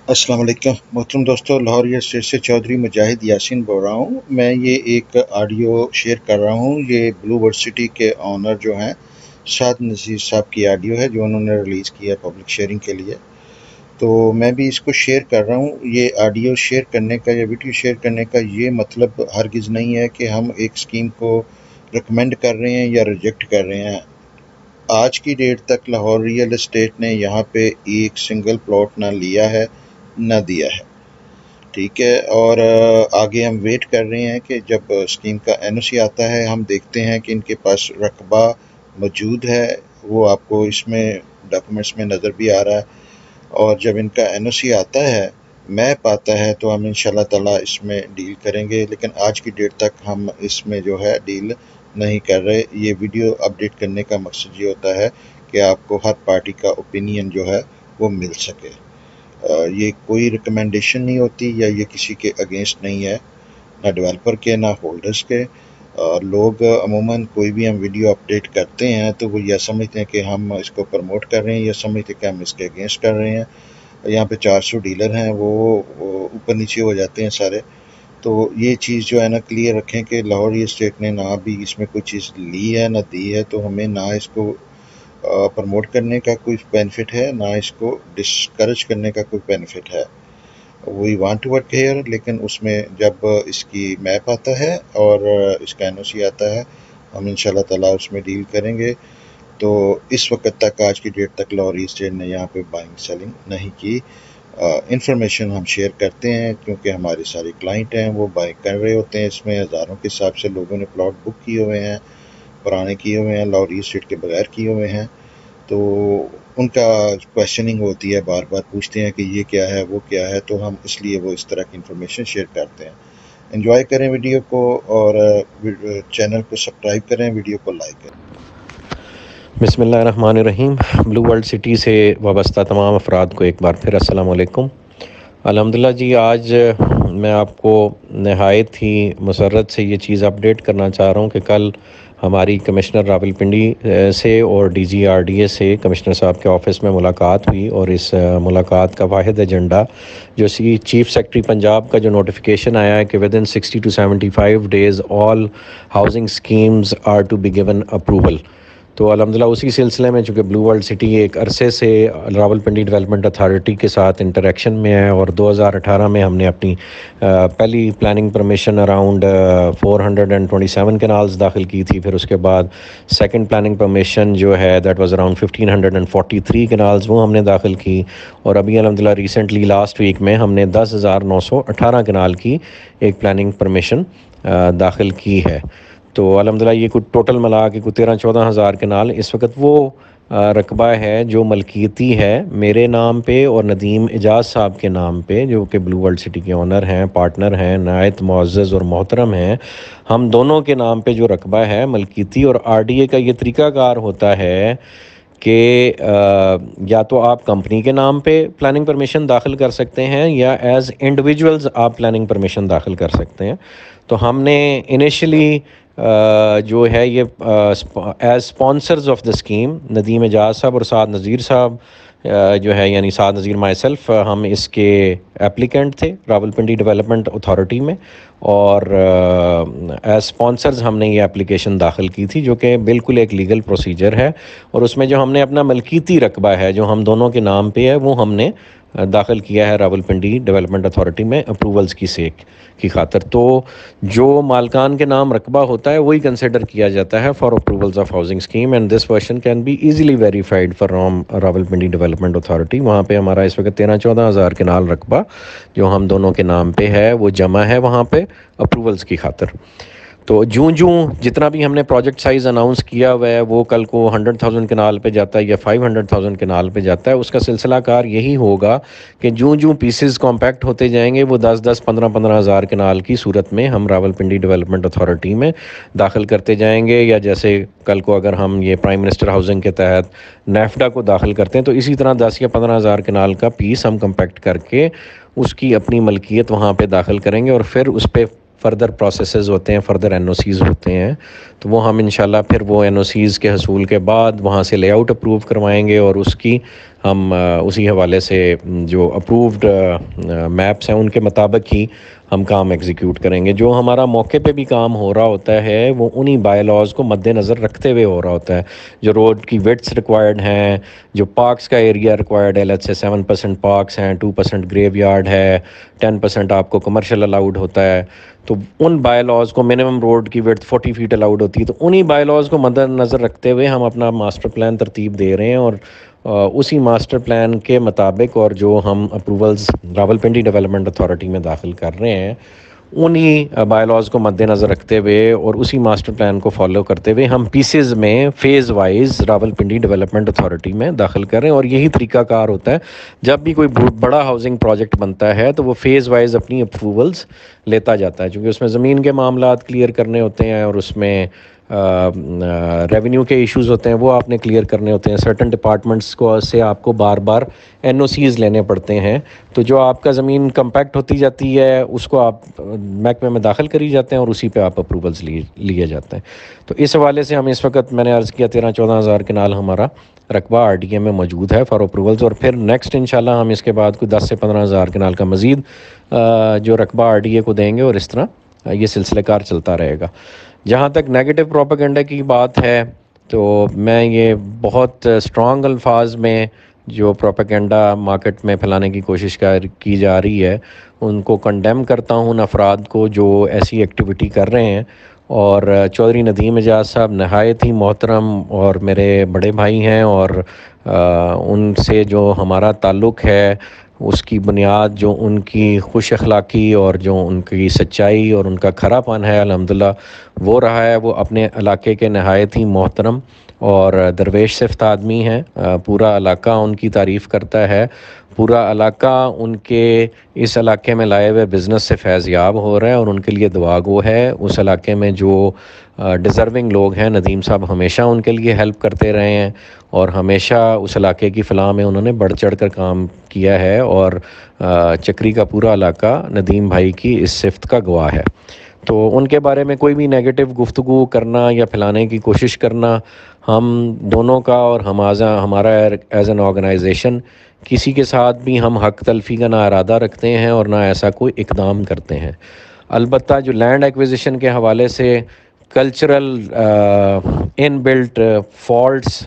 السلام علیکم محترم دوستو، لاہور اسٹیٹ سے چودھری مجاہد یاسین بول رہا ہوں۔ میں یہ ایک آڈیو شیئر کر رہا ہوں۔ یہ بلو ورڈ سٹی کے آنر جو ہیں سعد نذیر صاحب کی آڈیو ہے جو انہوں نے ریلیز کیا ہے پبلک شیئرنگ کے لیے، تو میں بھی اس کو شیئر کر رہا ہوں۔ یہ آڈیو شیئر کرنے کا یا ویڈیو شیئر کرنے کا یہ مطلب ہرگز نہیں ہے کہ ہم ایک اسکیم کو ریکمینڈ کر رہے ہیں یا ریجیکٹ کر رہے ہیں۔ آج کی ڈیٹ تک لاہور ریئل اسٹیٹ نے یہاں پہ ایک سنگل پلاٹ نہ لیا ہے نہ دیا ہے، ٹھیک ہے، اور آگے ہم ویٹ کر رہے ہیں کہ جب اسکیم کا این او سی آتا ہے ہم دیکھتے ہیں کہ ان کے پاس رقبہ موجود ہے، وہ آپ کو اس میں ڈاکومنٹس میں نظر بھی آ رہا ہے، اور جب ان کا این او سی آتا ہے، میپ آتا ہے، تو ہم انشاءاللہ تعالیٰ اس میں ڈیل کریں گے، لیکن آج کی ڈیٹ تک ہم اس میں جو ہے ڈیل نہیں کر رہے۔ یہ ویڈیو اپڈیٹ کرنے کا مقصد یہ ہوتا ہے کہ آپ کو ہر پارٹی کا اوپینین جو ہے وہ مل سکے۔ یہ کوئی ریکمنڈیشن نہیں ہوتی یا یہ کسی کے اگینسٹ نہیں ہے، نہ ڈیولپر کے نہ ہولڈرز کے۔ لوگ عموماً کوئی بھی ہم ویڈیو اپڈیٹ کرتے ہیں تو وہ یہ سمجھتے ہیں کہ ہم اس کو پروموٹ کر رہے ہیں، یا سمجھتے ہیں کہ ہم اس کے اگینسٹ کر رہے ہیں۔ یہاں پہ 400 ڈیلر ہیں، وہ اوپر نیچے ہو جاتے ہیں سارے، تو یہ چیز جو ہے نا کلیئر رکھیں کہ لاہور اسٹیٹ نے نہ بھی اس میں کوئی چیز لی ہے نہ دی ہے، تو ہمیں نہ اس کو پروموٹ کرنے کا کوئی بینیفٹ ہے، نہ اس کو ڈسکریج کرنے کا کوئی بینیفٹ ہے۔ We want to work here, لیکن اس میں جب اس کی میپ آتا ہے اور اس کا این او سی آتا ہے ہم انشاءاللہ تعالیٰ اس میں ڈیل کریں گے۔ تو اس وقت تک آج کی ڈیٹ تک لاہور اسٹیٹ نے یہاں پہ بائنگ سیلنگ نہیں کی۔ انفارمیشن ہم شیئر کرتے ہیں کیونکہ ہمارے سارے کلائنٹ ہیں وہ بائی کر رہے ہوتے ہیں، اس میں ہزاروں کے حساب سے لوگوں نے پلاٹ بک کیے ہوئے ہیں، پرانے کیے ہوئے ہیں، لاہور اسٹیٹ کے بغیر کیے ہوئے ہیں، تو ان کا کویشچننگ ہوتی ہے، بار بار پوچھتے ہیں کہ یہ کیا ہے وہ کیا ہے، تو ہم اس لیے وہ اس طرح کی انفارمیشن شیئر کرتے ہیں۔ انجوائے کریں ویڈیو کو، اور چینل کو سبسکرائب کریں، ویڈیو کو لائک کریں۔ بسم اللہ الرحمن الرحیم۔ بلو ورلڈ سٹی سے وابستہ تمام افراد کو ایک بار پھر السلام علیکم۔ الحمدللہ جی، آج میں آپ کو نہایت ہی مسرت سے یہ چیز اپڈیٹ کرنا چاہ رہا ہوں کہ کل ہماری کمشنر راولپنڈی سے اور D G R D A سے کمشنر صاحب کے آفس میں ملاقات ہوئی، اور اس ملاقات کا واحد ایجنڈا جو چیف سیکرٹری پنجاب کا جو نوٹیفیکیشن آیا ہے کہ with in 60 to 75 days all housing schemes are to be given approval، تو الحمدللہ اسی سلسلے میں چونکہ بلو ورلڈ سٹی ایک عرصے سے راولپنڈی ڈیولپمنٹ اتھارٹی کے ساتھ انٹریکشن میں ہے، اور 2018 میں ہم نے اپنی پہلی پلاننگ پرمیشن اراؤنڈ 427 کنالز داخل کی تھی، پھر اس کے بعد سیکنڈ پلاننگ پرمیشن جو ہے دیٹ واز اراؤنڈ 1543 کنالز وہ ہم نے داخل کی، اور ابھی الحمدللہ ریسنٹلی لاسٹ ویک میں ہم نے 10,918 کنال کی ایک پلاننگ پرمیشن داخل کی ہے۔ تو الحمدللہ یہ کچھ ٹوٹل ملا کے 13-14 ہزار کنال اس وقت وہ رقبہ ہے جو ملکیتی ہے میرے نام پہ اور ندیم اعجاز صاحب کے نام پہ، جو کہ بلو ورلڈ سٹی کے اونر ہیں، پارٹنر ہیں، نہایت معزز اور محترم ہیں۔ ہم دونوں کے نام پہ جو رقبہ ہے ملکیتی، اور آر ڈی اے کا یہ طریقہ کار ہوتا ہے کہ یا تو آپ کمپنی کے نام پہ پلاننگ پرمیشن داخل کر سکتے ہیں یا ایز انڈیویجولز آپ پلاننگ پرمیشن داخل کر سکتے ہیں۔ تو ہم نے انیشلی جو ہے یہ as sponsors of the scheme Nadeem Ejaz sahab اور سعد نذیر صاحب جو ہے، یعنی سعد نذیر مائی سیلف، ہم اس کے ایپلیکنٹ تھے راولپنڈی ڈیولپمنٹ اتھارٹی میں، اور ایز اسپانسرز ہم نے یہ اپلیکیشن داخل کی تھی، جو کہ بالکل ایک لیگل پروسیجر ہے، اور اس میں جو ہم نے اپنا ملکیتی رقبہ ہے جو ہم دونوں کے نام پہ ہے وہ ہم نے داخل کیا ہے راولپنڈی ڈیولپمنٹ اتھارٹی میں اپروولز کی خاطر۔ تو جو مالکان کے نام رقبہ ہوتا ہے وہی کنسیڈر کیا جاتا ہے for approvals of housing scheme, and this version can be easily verified from Rawalpindi development authority. وہاں پہ ہمارا اس وقت 13-14 ہزار کنال رقبہ جو ہم دونوں کے نام پہ ہے وہ جمع ہے وہاں پہ اپروولز کی خاطر۔ تو جتنا بھی ہم نے پروجیکٹ سائز اناؤنس کیا ہوا ہے وہ کل کو 100,000 کنال پہ جاتا ہے یا 500,000 کنال پہ جاتا ہے، اس کا سلسلہ کار یہی ہوگا کہ پیسز کمپیکٹ ہوتے جائیں گے وہ 10-10 15-15 ہزار کنال کی صورت میں ہم راولپنڈی ڈیولپمنٹ اتھارٹی میں داخل کرتے جائیں گے، یا جیسے کل کو اگر ہم یہ پرائم منسٹر ہاؤسنگ کے تحت نیفڈا کو داخل کرتے ہیں تو اسی طرح 10 یا 15 ہزار کنال کا پیس ہم کمپیکٹ کر کے اس کی اپنی ملکیت وہاں پہ داخل کریں گے، اور پھر اس پہ فردر پروسیسز ہوتے ہیں، فردر این او سیز ہوتے ہیں، تو وہ ہم انشاءاللہ پھر وہ این او سیز کے حصول کے بعد وہاں سے لے آؤٹ اپروو کروائیں گے، اور اس کی ہم اسی حوالے سے جو اپرووڈ میپس ہیں ان کے مطابق ہی ہم کام ایگزیکیوٹ کریں گے۔ جو ہمارا موقع پہ بھی کام ہو رہا ہوتا ہے وہ انہی بائی لاز کو مد نظر رکھتے ہوئے ہو رہا ہوتا ہے۔ جو روڈ کی وڈتھس ریکوائرڈ ہیں، جو پارکس کا ایریا ریکوائرڈ ہے، لیٹس سے 7% پارکس ہیں، 2% گریو یارڈ ہے، 10% آپ کو کمرشل الاؤڈ ہوتا ہے، تو ان بائی لاز کو منیمم روڈ کی وڈتھ 40 فیٹ الاؤڈ ہوتی ہے، تو انہی بائی لاز کو مد نظر رکھتے ہوئے ہم اپنا ماسٹر پلان ترتیب دے رہے ہیں، اور اسی ماسٹر پلان کے مطابق اور جو ہم اپروولز راولپنڈی ڈیولپمنٹ اتھارٹی میں داخل کر رہے ہیں انہی بائی لاز کو مد نظر رکھتے ہوئے اور اسی ماسٹر پلان کو فالو کرتے ہوئے ہم پیسز میں phase wise Rawalpindi development authority میں داخل کر رہے ہیں۔ اور یہی طریقہ کار ہوتا ہے جب بھی کوئی بڑا ہاؤسنگ پروجیکٹ بنتا ہے تو وہ فیز وائز اپنی اپروولز لیتا جاتا ہے، چونکہ اس میں زمین کے معاملات کلیئر کرنے ہوتے ہیں، اور اس میں ریونیو کے ایشوز ہوتے ہیں وہ آپ نے کلیئر کرنے ہوتے ہیں، سرٹن ڈپارٹمنٹس کو سے آپ کو بار بار این او سیز لینے پڑتے ہیں، تو جو آپ کا زمین کمپیکٹ ہوتی جاتی ہے اس کو آپ محکمے میں داخل کری جاتے ہیں اور اسی پہ آپ اپروولز لیے جاتے ہیں۔ تو اس حوالے سے ہم اس وقت میں نے عرض کیا 13-14 ہزار کنال ہمارا رقبہ آر ڈی اے میں موجود ہے فار اپروولز، اور پھر نیکسٹ انشاءاللہ ہم اس کے بعد کوئی 10 سے 15 ہزار کنال کا مزید جو رقبہ آر ڈی اے کو دیں گے، اور اس طرح یہ سلسلہ کار چلتا رہے گا۔ جہاں تک نیگیٹو پروپیگنڈا کی بات ہے تو میں یہ بہت اسٹرانگ الفاظ میں جو پروپیگنڈا مارکیٹ میں پھیلانے کی کوشش کی جا رہی ہے ان کو کنڈیم کرتا ہوں ان افراد کو جو ایسی ایکٹیویٹی کر رہے ہیں، اور چودھری ندیم اعجاز صاحب نہایت ہی محترم اور میرے بڑے بھائی ہیں، اور ان سے جو ہمارا تعلق ہے اس کی بنیاد جو ان کی خوش اخلاقی اور جو ان کی سچائی اور ان کا کھرا پن ہے الحمدللہ وہ رہا ہے۔ وہ اپنے علاقے کے نہایت ہی محترم اور درویش صفت آدمی ہیں، پورا علاقہ ان کی تعریف کرتا ہے، پورا علاقہ ان کے اس علاقے میں لائے ہوئے بزنس سے فیض یاب ہو رہا ہے، اور ان کے لیے دعا گو ہے۔ اس علاقے میں جو ڈیزرونگ لوگ ہیں ندیم صاحب ہمیشہ ان کے لیے ہیلپ کرتے رہے ہیں، اور ہمیشہ اس علاقے کی فلاح میں انہوں نے بڑھ چڑھ کر کام کیا ہے، اور چکری کا پورا علاقہ ندیم بھائی کی اس صفت کا گواہ ہے۔ تو ان کے بارے میں کوئی بھی نیگیٹو گفتگو کرنا یا پھیلانے کی کوشش کرنا ہم دونوں کا اور ہمارا ایز این آرگنائزیشن کسی کے ساتھ بھی ہم حق تلفی کا نہ ارادہ رکھتے ہیں اور نہ ایسا کوئی اقدام کرتے ہیں۔ البتہ جو لینڈ ایکویزیشن کے حوالے سے کلچرل ان بلٹ فالٹس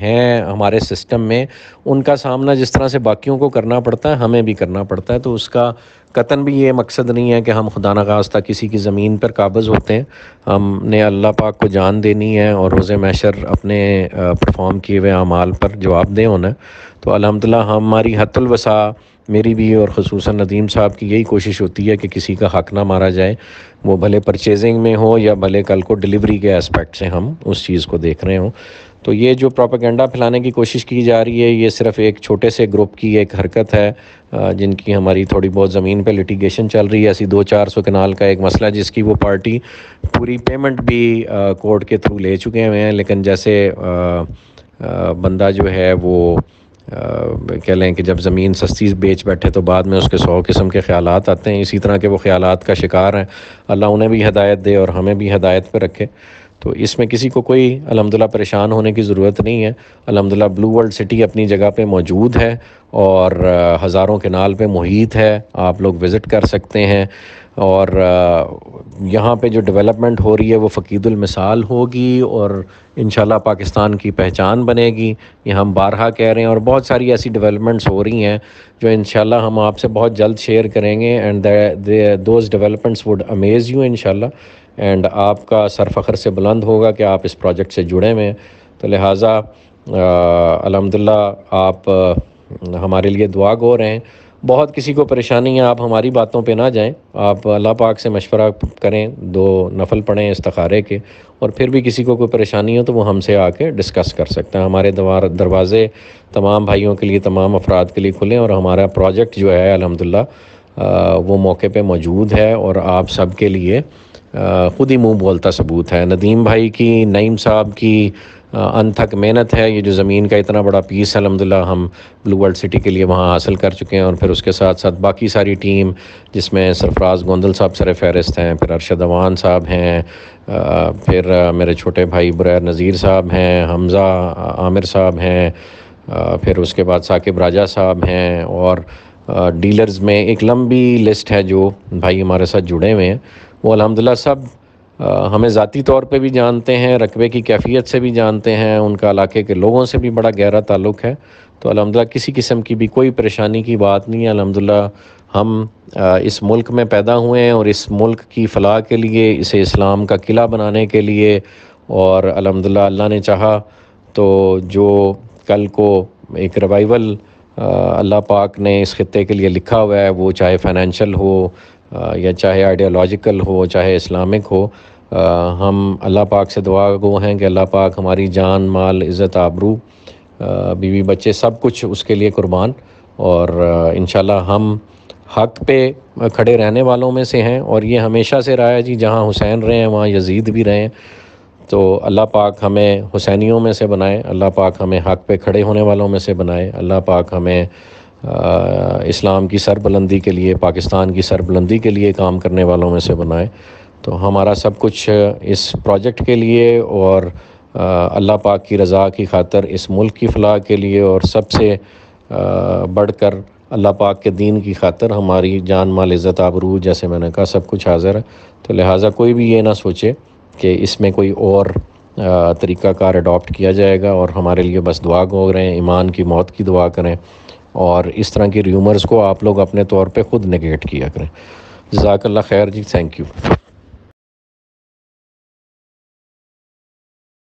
ہیں ہمارے سسٹم میں، ان کا سامنا جس طرح سے باقیوں کو کرنا پڑتا ہے ہمیں بھی کرنا پڑتا ہے، تو اس کا قطعاً بھی یہ مقصد نہیں ہے کہ ہم خدا نخواستہ کسی کی زمین پر قابض ہوتے ہیں۔ ہم نے اللہ پاک کو جان دینی ہے اور روز محشر اپنے پرفارم کیے ہوئے اعمال پر جواب دہ ہونا ہے۔ تو الحمدللہ ہماری حد الوسع میری بھی اور خصوصاً ندیم صاحب کی یہی کوشش ہوتی ہے کہ کسی کا حق نہ مارا جائے، وہ بھلے پرچیزنگ میں ہو یا بھلے کل کو ڈیلیوری کے اسپیکٹ سے ہم اس چیز کو دیکھ رہے ہوں۔ تو یہ جو پروپیگنڈا پھیلانے کی کوشش کی جا رہی ہے یہ صرف ایک چھوٹے سے گروپ کی ایک حرکت ہے، جن کی ہماری تھوڑی بہت زمین پہ لٹیگیشن چل رہی ہے، ایسی 200-400 کنال کا ایک مسئلہ جس کی وہ پارٹی پوری پیمنٹ بھی کورٹ کے تھرو لے چکے ہوئے ہیں، لیکن جیسے بندہ جو ہے وہ کہہ لیں کہ جب زمین سستی بیچ بیٹھے تو بعد میں اس کے 100 قسم کے خیالات آتے ہیں، اسی طرح کے وہ خیالات کا شکار ہیں۔ اللہ انہیں بھی ہدایت دے اور ہمیں بھی ہدایت پہ رکھے۔ تو اس میں کسی کو کوئی الحمدللہ پریشان ہونے کی ضرورت نہیں ہے۔ الحمدللہ بلو ورلڈ سٹی اپنی جگہ پہ موجود ہے اور ہزاروں کنال پہ محیط ہے، آپ لوگ وزٹ کر سکتے ہیں، اور یہاں پہ جو ڈیولپمنٹ ہو رہی ہے وہ فقید المثال ہوگی اور انشاءاللہ پاکستان کی پہچان بنے گی، یہ ہم بارہا کہہ رہے ہیں، اور بہت ساری ایسی ڈیولپمنٹس ہو رہی ہیں جو انشاءاللہ ہم آپ سے بہت جلد شیئر کریں گے، and those developments would amaze you انشاءاللہ، اینڈ آپ کا سر فخر سے بلند ہوگا کہ آپ اس پروجیکٹ سے جڑے ہوئے ہیں۔ تو لہٰذا الحمدللہ آپ ہمارے لیے دعا گو رہیں۔ بہت کسی کو پریشانی ہے، آپ ہماری باتوں پہ نہ جائیں، آپ اللہ پاک سے مشورہ کریں، 2 نفل پڑھیں استخارے کے، اور پھر بھی کسی کو کوئی پریشانی ہو تو وہ ہم سے آ کے ڈسکس کر سکتے ہیں۔ ہمارے دروازے تمام بھائیوں کے لیے، تمام افراد کے لیے کھلیں، اور ہمارا پروجیکٹ جو ہے الحمدللہ وہ موقع پہ موجود ہے اور آپ سب کے لیے خود ہی منہ بولتا ثبوت ہے۔ ندیم بھائی کی، نعیم صاحب کی، انتھک محنت ہے. یہ جو زمین کا اتنا بڑا پیس الحمدللہ ہم بلو ورلڈ سٹی کے لیے وہاں حاصل کر چکے ہیں. اور پھر اس کے ساتھ ساتھ باقی ساری ٹیم جس میں سرفراز گوندل صاحب سر فہرست ہیں, پھر ارشد اوان صاحب ہیں, پھر میرے چھوٹے بھائی بریر نذیر صاحب ہیں, حمزہ عامر صاحب ہیں, پھر اس کے بعد ثاقب راجہ صاحب ہیں, اور ڈیلرز میں ایک لمبی لسٹ ہے جو بھائی ہمارے ساتھ جڑے ہوئے ہیں. وہ الحمدللہ سب ہمیں ذاتی طور پہ بھی جانتے ہیں, رقبے کی کیفیت سے بھی جانتے ہیں, ان کا علاقے کے لوگوں سے بھی بڑا گہرا تعلق ہے. تو الحمدللہ کسی قسم کی بھی کوئی پریشانی کی بات نہیں ہے. الحمدللہ ہم اس ملک میں پیدا ہوئے ہیں اور اس ملک کی فلاح کے لیے, اسے اسلام کا قلعہ بنانے کے لیے, اور الحمدللہ اللہ نے چاہا تو جو کل کو ایک ریوائول اللہ پاک نے اس خطے کے لیے لکھا ہوا ہے, وہ چاہے فائنینشیل ہو یا چاہے آئیڈیالوجیکل ہو, چاہے اسلامک ہو, ہم اللہ پاک سے دعا گو ہیں کہ اللہ پاک ہماری جان, مال, عزت, آبرو, بیوی بچے سب کچھ اس کے لیے قربان. اور انشاءاللہ ہم حق پہ کھڑے رہنے والوں میں سے ہیں, اور یہ ہمیشہ سے رہا ہے جی. جہاں حسین رہے ہیں وہاں یزید بھی رہے ہیں. تو اللہ پاک ہمیں حسینیوں میں سے بنائے, اللہ پاک ہمیں حق پہ کھڑے ہونے والوں میں سے بنائے, اللہ پاک ہمیں اسلام کی سربلندی کے لیے, پاکستان کی سربلندی کے لیے کام کرنے والوں میں سے بنائے. تو ہمارا سب کچھ اس پروجیکٹ کے لیے اور اللہ پاک کی رضا کی خاطر, اس ملک کی فلاح کے لیے, اور سب سے بڑھ کر اللہ پاک کے دین کی خاطر ہماری جان, مال, عزت, آبرو, جیسے میں نے کہا, سب کچھ حاضر ہے. تو لہٰذا کوئی بھی یہ نہ سوچے کہ اس میں کوئی اور طریقہ کار اڈاپٹ کیا جائے گا. اور ہمارے لیے بس دعا گو رہیں, ایمان کی موت کی دعا کریں, اور اس طرح کی ریومرز کو آپ لوگ اپنے طور پہ خود نگیٹ کیا کریں. جزاک اللہ خیر جی, تھینک یو.